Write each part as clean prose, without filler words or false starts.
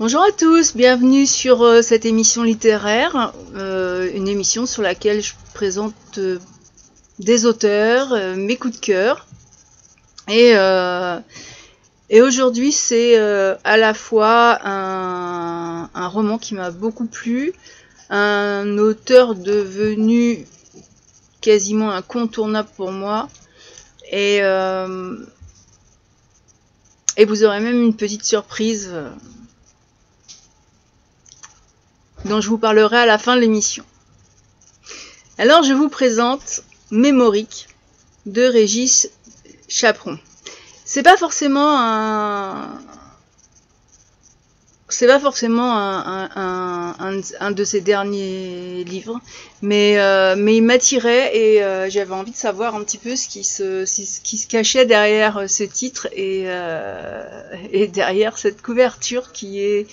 Bonjour à tous, bienvenue sur cette émission littéraire, une émission sur laquelle je présente des auteurs, mes coups de cœur. Et aujourd'hui, c'est à la fois un roman qui m'a beaucoup plu, un auteur devenu quasiment incontournable pour moi, et vous aurez même une petite surprise dont je vous parlerai à la fin de l'émission. Alors je vous présente Mémorique de Régis Chaperon. C'est pas forcément un de ses derniers livres, mais il m'attirait et j'avais envie de savoir un petit peu ce qui se cachait derrière ce titre et derrière cette couverture qui est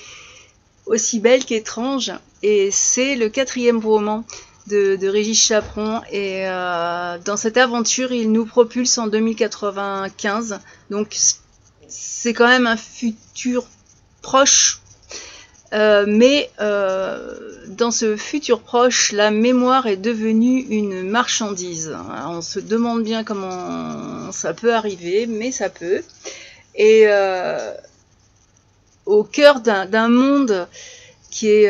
aussi belle qu'étrange. Et c'est le 4e roman de Régis Chaperon, et dans cette aventure il nous propulse en 2095, donc c'est quand même un futur proche, mais dans ce futur proche la mémoire est devenue une marchandise. Alors, on se demande bien comment ça peut arriver, mais ça peut. Et au cœur d'un monde qui est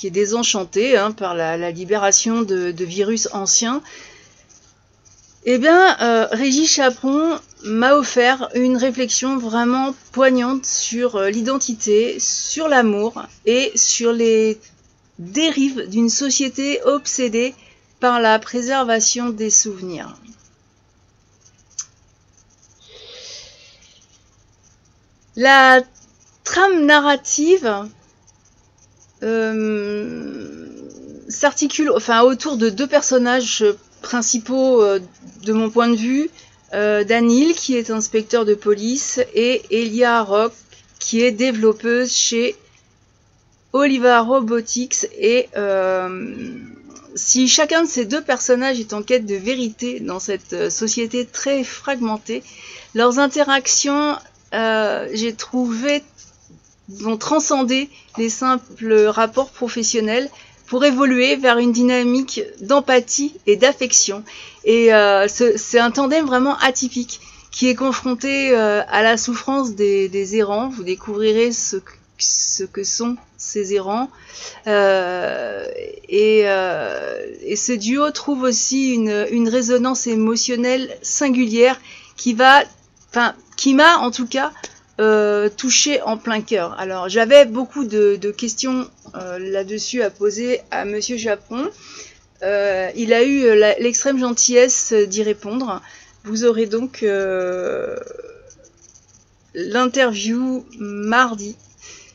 désenchanté par la libération de virus anciens, eh bien, Régis Chaperon m'a offert une réflexion vraiment poignante sur l'identité, sur l'amour et sur les dérives d'une société obsédée par la préservation des souvenirs. La trame narrative s'articule autour de deux personnages principaux de mon point de vue, Daniel qui est inspecteur de police et Elia Rock qui est développeuse chez Oliva Robotics. Et si chacun de ces deux personnages est en quête de vérité dans cette société très fragmentée, leurs interactions, j'ai trouvé, vont transcender les simples rapports professionnels pour évoluer vers une dynamique d'empathie et d'affection. Et c'est un tandem vraiment atypique qui est confronté à la souffrance des errants. Vous découvrirez ce que sont ces errants. Et ce duo trouve aussi une résonance émotionnelle singulière qui m'a en tout cas touché en plein cœur. Alors j'avais beaucoup de questions là-dessus à poser à Monsieur Chaperon. Il a eu l'extrême gentillesse d'y répondre. Vous aurez donc l'interview mardi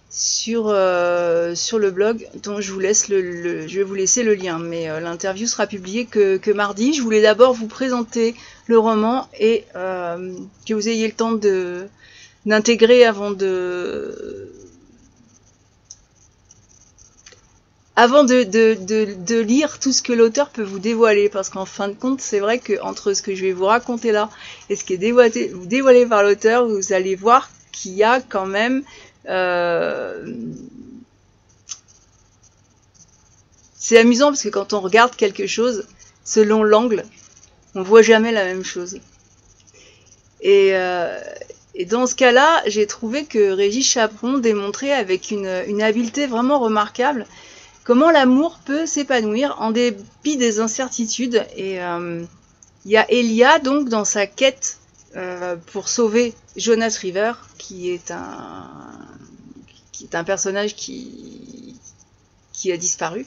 sur le blog, dont je vous laisse je vais vous laisser le lien, mais l'interview sera publiée que mardi. Je voulais d'abord vous présenter le roman et que vous ayez le temps d'intégrer avant de lire tout ce que l'auteur peut vous dévoiler, parce qu'en fin de compte, c'est vrai que entre ce que je vais vous raconter là et ce qui est dévoilé par l'auteur, vous allez voir qu'il y a quand même c'est amusant parce que quand on regarde quelque chose selon l'angle, on voit jamais la même chose. Et dans ce cas-là, j'ai trouvé que Régis Chaperon démontrait avec une habileté vraiment remarquable comment l'amour peut s'épanouir en dépit des incertitudes. Et il y a Elia, donc, dans sa quête pour sauver Jonas River, qui est un personnage qui a disparu,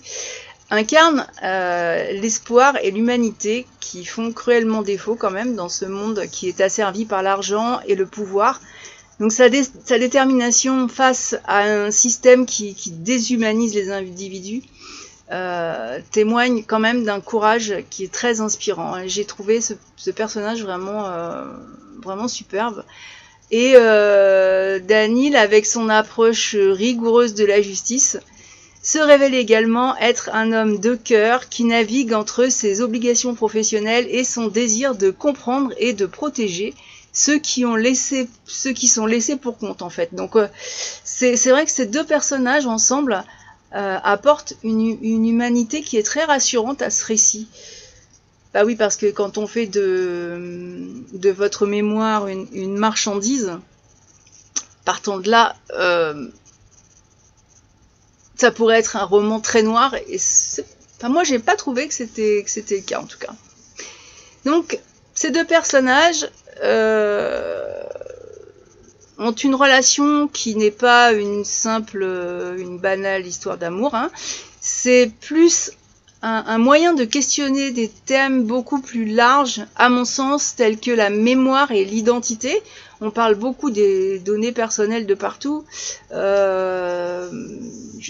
incarne l'espoir et l'humanité qui font cruellement défaut quand même dans ce monde qui est asservi par l'argent et le pouvoir. Donc sa détermination face à un système qui déshumanise les individus témoigne quand même d'un courage qui est très inspirant. J'ai trouvé ce personnage vraiment superbe. Et Daniel, avec son approche rigoureuse de la justice, se révèle également être un homme de cœur qui navigue entre ses obligations professionnelles et son désir de comprendre et de protéger ceux qui sont laissés pour compte en fait. Donc c'est vrai que ces deux personnages ensemble apportent une humanité qui est très rassurante à ce récit. Bah oui, parce que quand on fait de votre mémoire une marchandise, partant de là, ça pourrait être un roman très noir. Et enfin, moi, j'ai pas trouvé que c'était le cas en tout cas. Donc, ces deux personnages ont une relation qui n'est pas une banale histoire d'amour. Hein. C'est plus un moyen de questionner des thèmes beaucoup plus larges, à mon sens, tels que la mémoire et l'identité. On parle beaucoup des données personnelles de partout. Je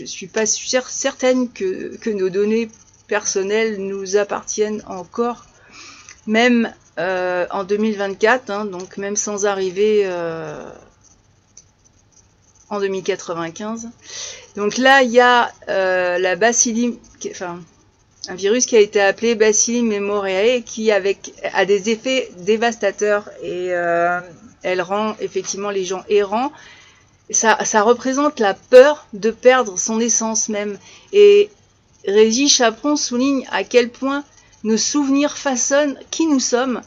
suis pas certaine que nos données personnelles nous appartiennent encore, même en 2024, hein, donc même sans arriver en 2095. Donc là, il y a la bacilli, enfin, un virus qui a été appelé Bacilli memoriae, qui a des effets dévastateurs et elle rend effectivement les gens errants. Ça représente la peur de perdre son essence même. Et Régis Chaperon souligne à quel point nos souvenirs façonnent qui nous sommes.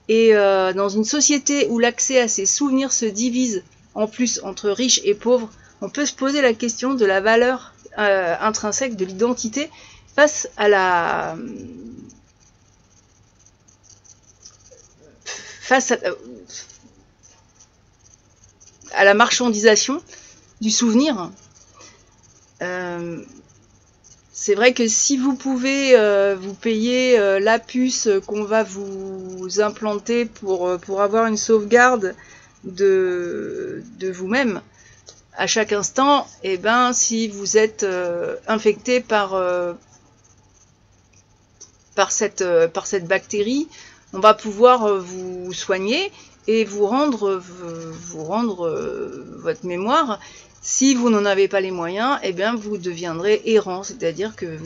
Et dans une société où l'accès à ces souvenirs se divise en plus entre riches et pauvres, on peut se poser la question de la valeur intrinsèque de l'identité face à la marchandisation du souvenir. C'est vrai que si vous pouvez vous payer la puce qu'on va vous implanter pour avoir une sauvegarde de vous-même à chaque instant, et ben si vous êtes infecté par cette bactérie, on va pouvoir vous soigner et vous rendre votre mémoire. Si vous n'en avez pas les moyens, eh bien vous deviendrez errant, c'est-à-dire que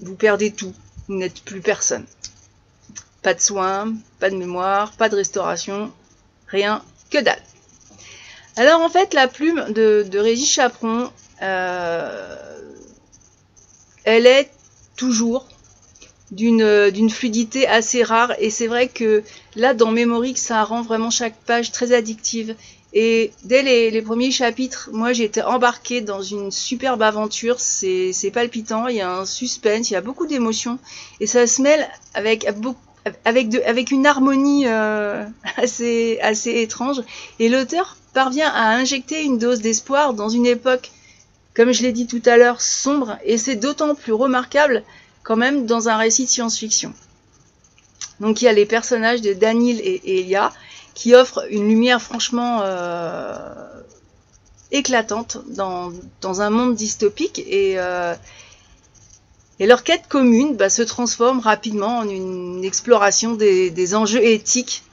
vous perdez tout, vous n'êtes plus personne. Pas de soins, pas de mémoire, pas de restauration, rien que dalle. Alors en fait, la plume de Régis Chaperon, elle est toujours d'une fluidité assez rare, et c'est vrai que là dans Mémorique ça rend vraiment chaque page très addictive, et dès les premiers chapitres moi j'ai été embarquée dans une superbe aventure. C'est palpitant, il y a un suspense, il y a beaucoup d'émotions, et ça se mêle avec une harmonie assez étrange, et l'auteur parvient à injecter une dose d'espoir dans une époque, comme je l'ai dit tout à l'heure, sombre, et c'est d'autant plus remarquable quand même dans un récit de science-fiction. Donc il y a les personnages de Daniel et Elia qui offrent une lumière franchement éclatante dans un monde dystopique, et leur quête commune se transforme rapidement en une exploration des enjeux éthiques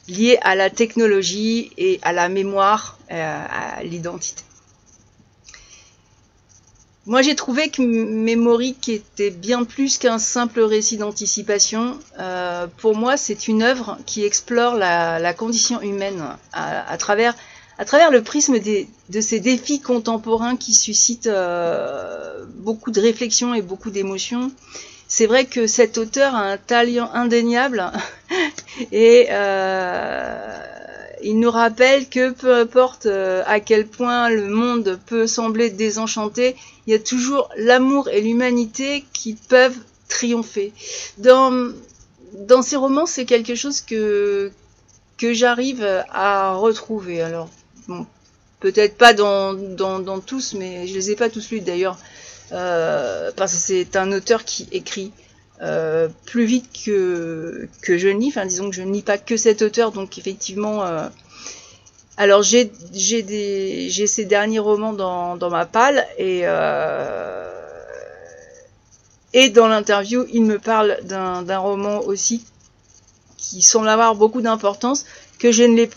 liés à la technologie et à la mémoire, à l'identité. Moi, j'ai trouvé que Mémorique était bien plus qu'un simple récit d'anticipation. Pour moi, c'est une œuvre qui explore la condition humaine à travers le prisme de ces défis contemporains qui suscitent beaucoup de réflexions et beaucoup d'émotions. C'est vrai que cet auteur a un talent indéniable et il nous rappelle que peu importe à quel point le monde peut sembler désenchanté, il y a toujours l'amour et l'humanité qui peuvent triompher. Dans ces romans, c'est quelque chose que j'arrive à retrouver. Alors, bon, peut-être pas dans tous, mais je les ai pas tous lus d'ailleurs, parce que c'est un auteur qui écrit plus vite que je ne lis. Enfin, disons que je ne lis pas que cet auteur, donc effectivement. Alors j'ai ces derniers romans dans ma palle, et dans l'interview, il me parle d'un roman aussi qui semble avoir beaucoup d'importance, que je n'ai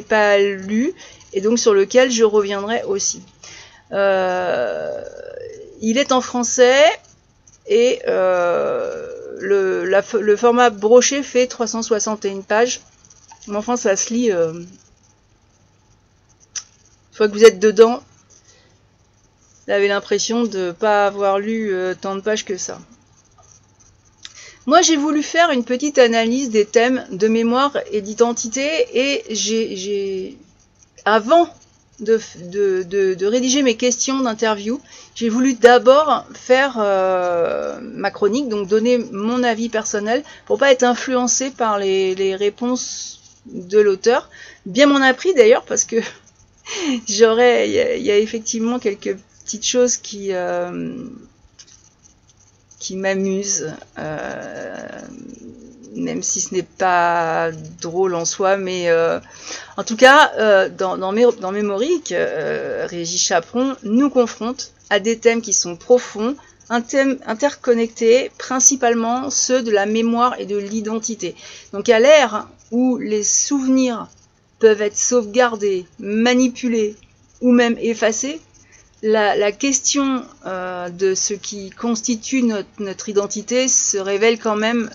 pas lu, et donc sur lequel je reviendrai aussi. Il est en français, et le format broché fait 361 pages. Mais enfin, ça se lit. Une fois que vous êtes dedans, vous avez l'impression de ne pas avoir lu tant de pages que ça. Moi, j'ai voulu faire une petite analyse des thèmes de mémoire et d'identité, et avant de rédiger mes questions d'interview, j'ai voulu d'abord faire ma chronique, donc donner mon avis personnel pour pas être influencé par les réponses de l'auteur. Bien m'en a pris d'ailleurs, parce que il y a effectivement quelques petites choses qui m'amusent, même si ce n'est pas drôle en soi, mais en tout cas, dans Mémorique, Régis Chaperon nous confronte à des thèmes qui sont profonds, un thème interconnecté, principalement ceux de la mémoire et de l'identité. Donc à l'ère où les souvenirs peuvent être sauvegardés, manipulés ou même effacés, la question de ce qui constitue notre identité se révèle quand même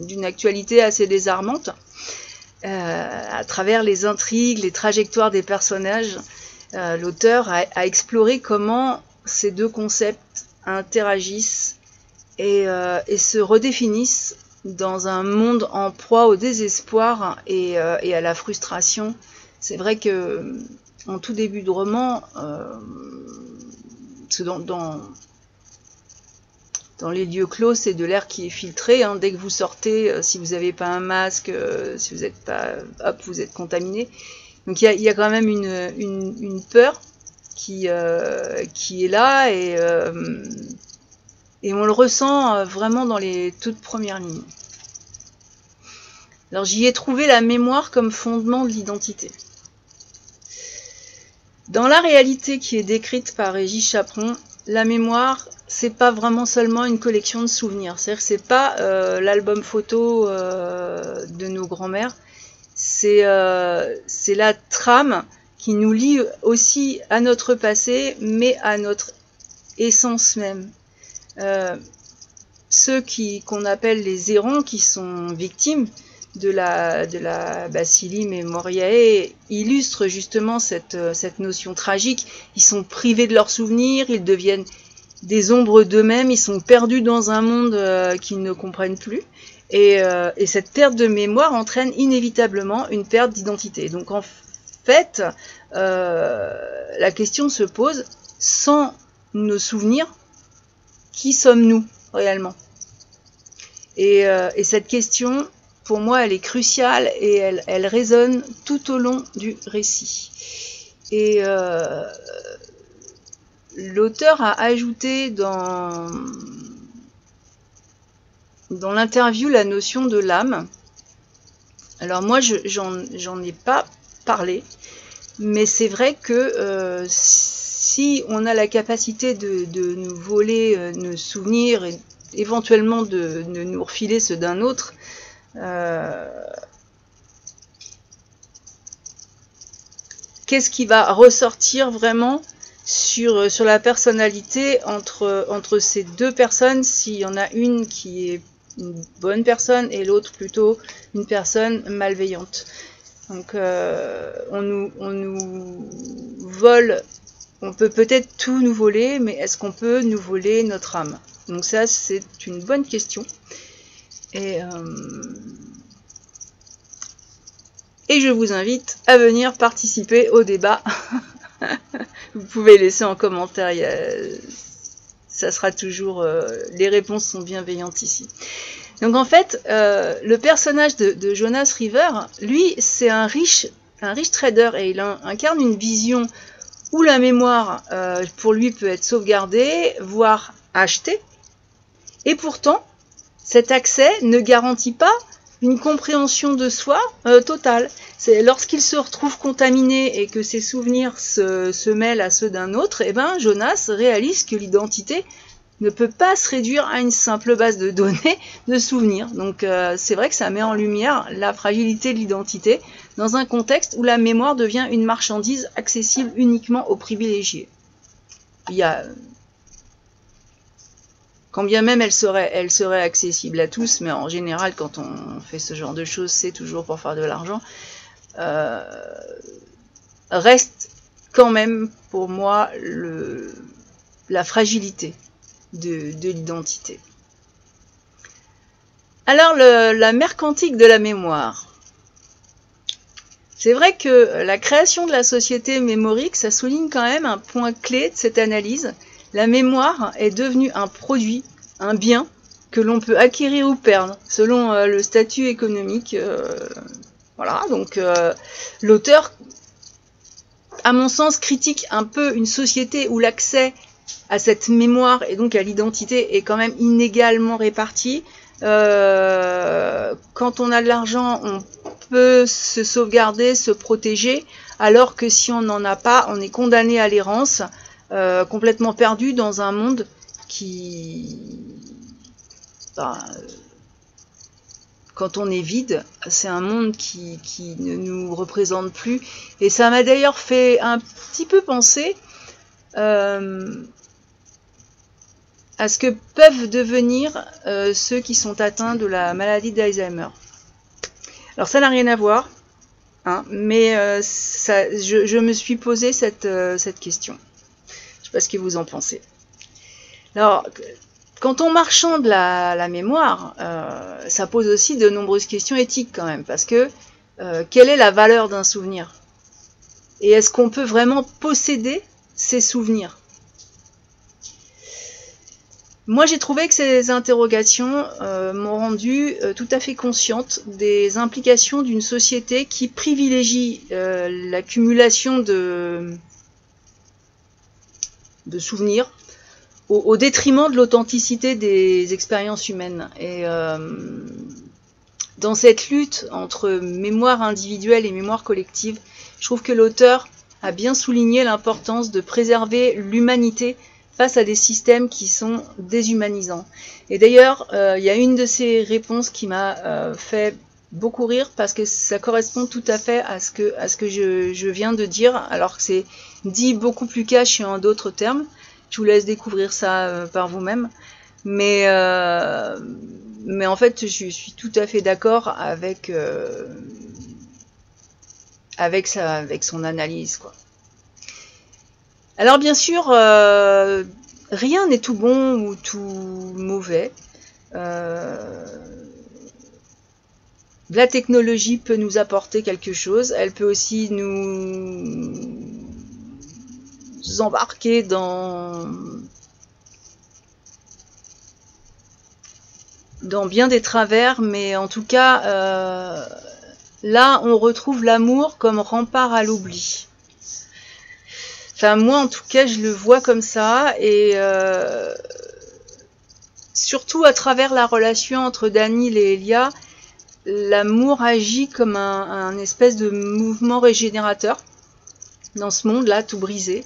d'une actualité assez désarmante. À travers les intrigues, les trajectoires des personnages, l'auteur a exploré comment ces deux concepts interagissent et se redéfinissent dans un monde en proie au désespoir et à la frustration. C'est vrai que en tout début de roman, dans les lieux clos, c'est de l'air qui est filtré. Hein. Dès que vous sortez, si vous n'avez pas un masque, si vous n'êtes pas, hop, vous êtes contaminé. Donc il y a quand même une peur qui est là, et on le ressent vraiment dans les toutes premières lignes. Alors j'y ai trouvé la mémoire comme fondement de l'identité. Dans la réalité qui est décrite par Régis Chaperon, la mémoire, c'est pas vraiment seulement une collection de souvenirs. C'est-à-dire que c'est pas l'album photo de nos grands-mères. C'est la trame qui nous lie aussi à notre passé, mais à notre essence même. Ceux qu'on appelle les errants, qui sont victimes de la bacillie mémoriae, illustre justement cette notion tragique. Ils sont privés de leurs souvenirs, ils deviennent des ombres d'eux-mêmes, ils sont perdus dans un monde qu'ils ne comprennent plus, et cette perte de mémoire entraîne inévitablement une perte d'identité. Donc en fait, la question se pose: sans nos souvenirs, qui sommes-nous réellement? Et cette question, pour moi, elle est cruciale, et elle résonne tout au long du récit. Et l'auteur a ajouté dans l'interview la notion de l'âme. Alors moi, j'en ai pas parlé, mais c'est vrai que si on a la capacité de nous voler nos souvenirs, et éventuellement de nous refiler ceux d'un autre, qu'est-ce qui va ressortir vraiment sur la personnalité entre ces deux personnes, s'il y en a une qui est une bonne personne et l'autre plutôt une personne malveillante? Donc on nous vole, on peut peut-être tout nous voler, mais est-ce qu'on peut nous voler notre âme? Donc ça, c'est une bonne question. Et je vous invite à venir participer au débat. Vous pouvez laisser en commentaire, ça sera toujours... les réponses sont bienveillantes ici. Donc en fait, le personnage de Jonas River, lui, c'est un riche trader, et il incarne une vision où la mémoire, pour lui, peut être sauvegardée, voire achetée. Et pourtant, cet accès ne garantit pas une compréhension de soi totale. C'est lorsqu'il se retrouve contaminé et que ses souvenirs se mêlent à ceux d'un autre, et ben Jonas réalise que l'identité ne peut pas se réduire à une simple base de données de souvenirs. Donc c'est vrai que ça met en lumière la fragilité de l'identité dans un contexte où la mémoire devient une marchandise accessible uniquement aux privilégiés. Il y a Quand bien même elle serait accessible à tous, mais en général, quand on fait ce genre de choses, c'est toujours pour faire de l'argent, reste quand même pour moi la fragilité de l'identité. Alors, la mère quantique de la mémoire. C'est vrai que la création de la société mémorique, ça souligne quand même un point clé de cette analyse. La mémoire est devenue un produit, un bien, que l'on peut acquérir ou perdre, selon le statut économique. Voilà, donc l'auteur, à mon sens, critique un peu une société où l'accès à cette mémoire et donc à l'identité est quand même inégalement réparti. Quand on a de l'argent, on peut se sauvegarder, se protéger, alors que si on n'en a pas, on est condamné à l'errance, complètement perdu dans un monde qui... quand on est vide, c'est un monde qui ne nous représente plus. Et ça m'a d'ailleurs fait un petit peu penser à ce que peuvent devenir ceux qui sont atteints de la maladie d'Alzheimer. Alors ça n'a rien à voir, hein, mais je me suis posé cette question. Je ne sais pas ce que vous en pensez. Alors, quand on marchande la mémoire, ça pose aussi de nombreuses questions éthiques quand même, parce que quelle est la valeur d'un souvenir? Et est-ce qu'on peut vraiment posséder ces souvenirs? Moi, j'ai trouvé que ces interrogations m'ont rendu tout à fait consciente des implications d'une société qui privilégie l'accumulation de souvenirs au détriment de l'authenticité des expériences humaines. Et dans cette lutte entre mémoire individuelle et mémoire collective, je trouve que l'auteur a bien souligné l'importance de préserver l'humanité face à des systèmes qui sont déshumanisants. Et d'ailleurs, il y a une de ces réponses qui m'a fait beaucoup rire parce que ça correspond tout à fait à ce que je viens de dire, alors que c'est dit beaucoup plus cash et en d'autres termes. Je vous laisse découvrir ça par vous-même. Mais en fait, je suis tout à fait d'accord avec son analyse, quoi. Alors bien sûr, rien n'est tout bon ou tout mauvais. La technologie peut nous apporter quelque chose. Elle peut aussi nous embarquer dans bien des travers, mais en tout cas, là, on retrouve l'amour comme rempart à l'oubli. Enfin, moi, en tout cas, je le vois comme ça, et surtout à travers la relation entre Daniel et Elia, l'amour agit comme un espèce de mouvement régénérateur dans ce monde-là, tout brisé.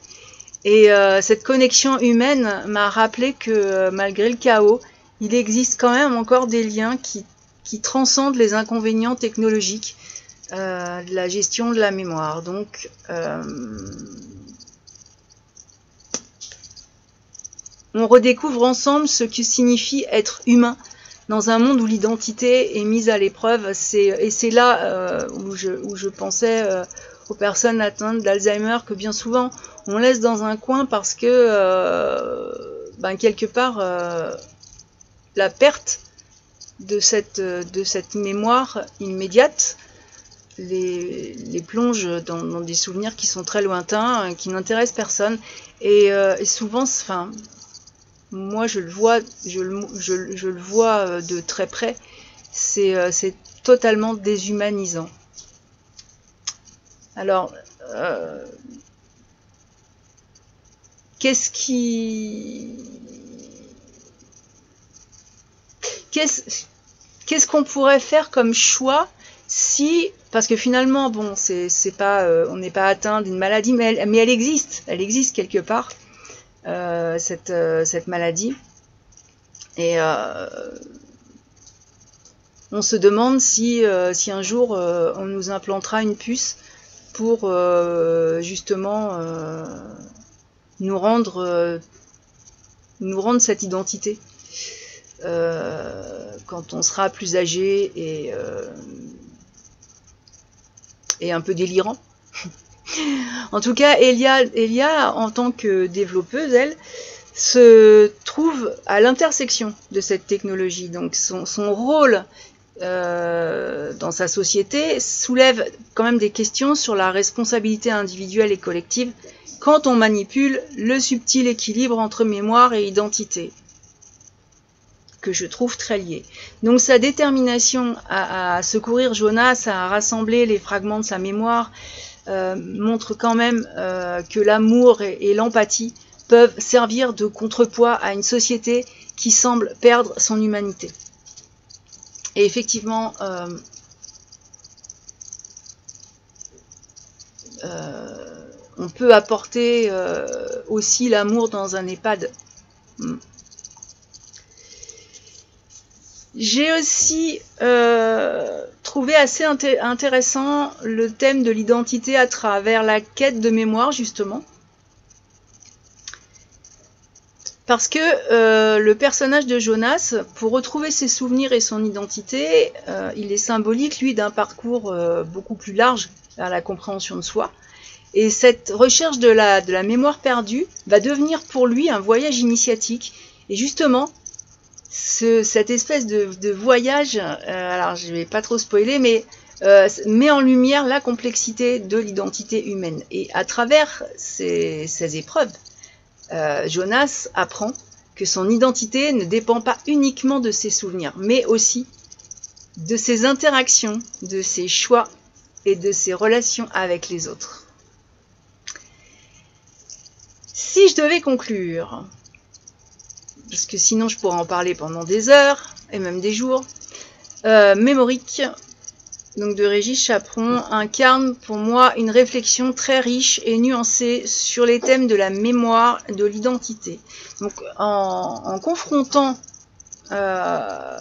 Et cette connexion humaine m'a rappelé que malgré le chaos, il existe quand même encore des liens qui transcendent les inconvénients technologiques de la gestion de la mémoire. Donc, on redécouvre ensemble ce que signifie être humain dans un monde où l'identité est mise à l'épreuve. Et c'est là où je pensais aux personnes atteintes d'Alzheimer, que bien souvent on laisse dans un coin parce que quelque part la perte de cette mémoire immédiate les plonge dans des souvenirs qui sont très lointains, qui n'intéressent personne, et souvent, enfin, moi je le vois de très près, c'est totalement déshumanisant. Alors, qu'est-ce qu'on pourrait faire comme choix si, parce que finalement, bon, c'est pas, on n'est pas atteint d'une maladie, mais elle existe quelque part, cette maladie, et on se demande si un jour on nous implantera une puce pour justement nous rendre cette identité. quand on sera plus âgé et un peu délirant. En tout cas, Elia, en tant que développeuse, elle, se trouve à l'intersection de cette technologie. Donc son rôle dans sa société soulève quand même des questions sur la responsabilité individuelle et collective quand on manipule le subtil équilibre entre mémoire et identité, que je trouve très lié. Donc sa détermination à secourir Jonas, à rassembler les fragments de sa mémoire, montre quand même que l'amour et l'empathie peuvent servir de contrepoids à une société qui semble perdre son humanité. Et effectivement, on peut apporter aussi l'amour dans un EHPAD. J'ai aussi trouvé assez intéressant le thème de l'identité à travers la quête de mémoire, justement. Parce que le personnage de Jonas, pour retrouver ses souvenirs et son identité, il est symbolique, lui, d'un parcours beaucoup plus large vers la compréhension de soi. Et cette recherche de la mémoire perdue va devenir pour lui un voyage initiatique. Et justement, cette espèce de voyage, alors je ne vais pas trop spoiler, mais met en lumière la complexité de l'identité humaine. Et à travers ces épreuves, Jonas apprend que son identité ne dépend pas uniquement de ses souvenirs, mais aussi de ses interactions, de ses choix et de ses relations avec les autres. Si je devais conclure, parce que sinon je pourrais en parler pendant des heures et même des jours, Mémorique, donc de Régis Chaperon, incarne pour moi une réflexion très riche et nuancée sur les thèmes de la mémoire et de l'identité. Donc en confrontant la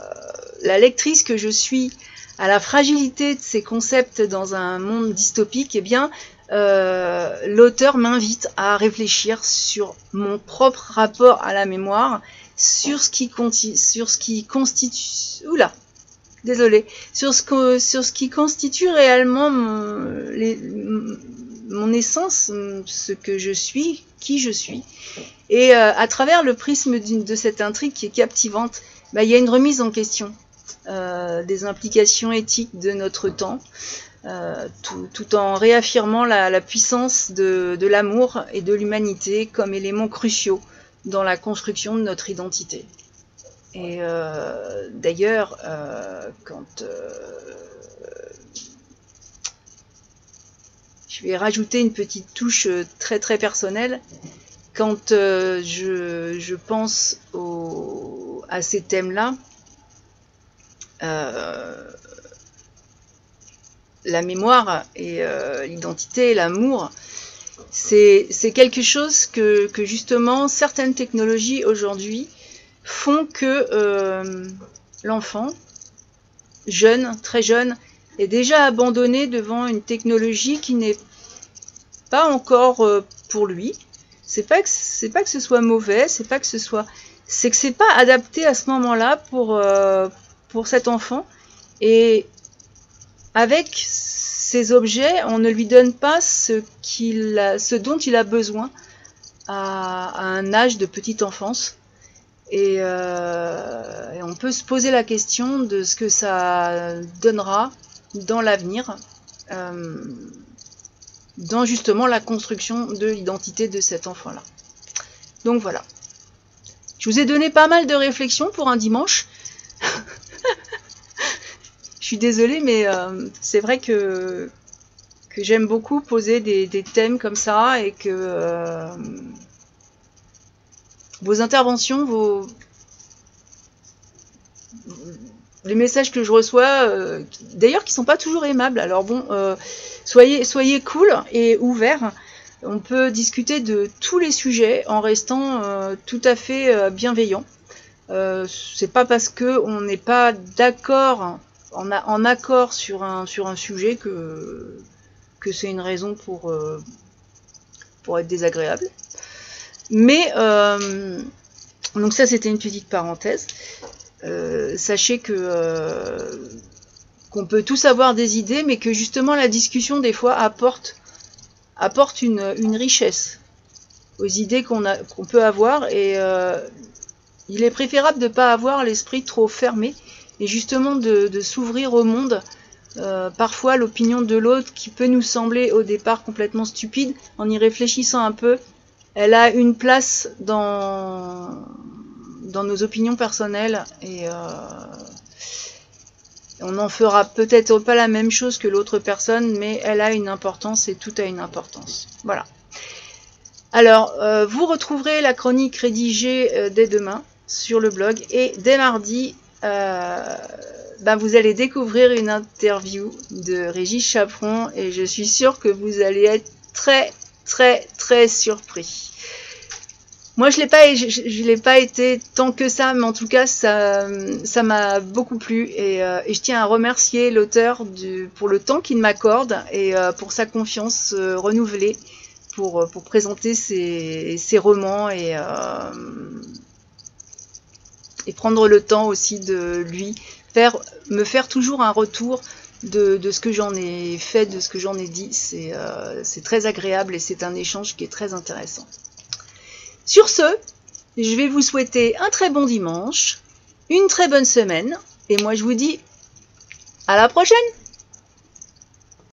lectrice que je suis à la fragilité de ces concepts dans un monde dystopique, eh bien l'auteur m'invite à réfléchir sur mon propre rapport à la mémoire, sur ce qui constitue... Oula, désolée, sur ce qui constitue réellement mon essence, ce que je suis, qui je suis. Et à travers le prisme de cette intrigue qui est captivante, il y a une remise en question des implications éthiques de notre temps, tout en réaffirmant la puissance de l'amour et de l'humanité comme éléments cruciaux dans la construction de notre identité. Et d'ailleurs, quand je vais rajouter une petite touche très très personnelle, quand je pense à ces thèmes-là, la mémoire et l'identité, l'amour, c'est quelque chose que justement certaines technologies aujourd'hui font que l'enfant, jeune, très jeune, est déjà abandonné devant une technologie qui n'est pas encore pour lui. C'est pas que ce soit mauvais, c'est que c'est pas adapté à ce moment-là pour cet enfant. Et avec ces objets, on ne lui donne pas ce dont il a besoin à un âge de petite enfance. Et on peut se poser la question de ce que ça donnera dans l'avenir, dans justement la construction de l'identité de cet enfant-là. Donc voilà. Je vous ai donné pas mal de réflexions pour un dimanche. Je suis désolée, mais c'est vrai que j'aime beaucoup poser des thèmes comme ça et que vos interventions, les messages que je reçois, d'ailleurs qui sont pas toujours aimables. Alors bon, soyez cool et ouverts. On peut discuter de tous les sujets en restant tout à fait bienveillant. C'est pas parce que on n'est pas d'accord, en accord sur un sujet que c'est une raison pour être désagréable. Mais Donc ça, c'était une petite parenthèse. Sachez que qu'on peut tous avoir des idées, mais que justement la discussion des fois apporte une richesse aux idées qu'on peut avoir, et il est préférable de ne pas avoir l'esprit trop fermé et justement de s'ouvrir au monde. Parfois l'opinion de l'autre, qui peut nous sembler au départ complètement stupide, en y réfléchissant un peu, elle a une place dans nos opinions personnelles, et on n'en fera peut-être pas la même chose que l'autre personne, mais elle a une importance, et tout a une importance. Voilà. Alors, vous retrouverez la chronique rédigée dès demain sur le blog, et dès mardi, vous allez découvrir une interview de Régis Chaperon, et je suis sûre que vous allez être très, très, très surpris. Moi, je l'ai pas été tant que ça, mais en tout cas, ça m'a beaucoup plu, et je tiens à remercier l'auteur pour le temps qu'il m'accorde, et pour sa confiance renouvelée pour présenter ses romans, et prendre le temps aussi de lui me faire toujours un retour de ce que j'en ai fait, de ce que j'en ai dit. C'est très agréable, et c'est un échange qui est très intéressant. Sur ce, je vais vous souhaiter un très bon dimanche, une très bonne semaine, et moi je vous dis à la prochaine!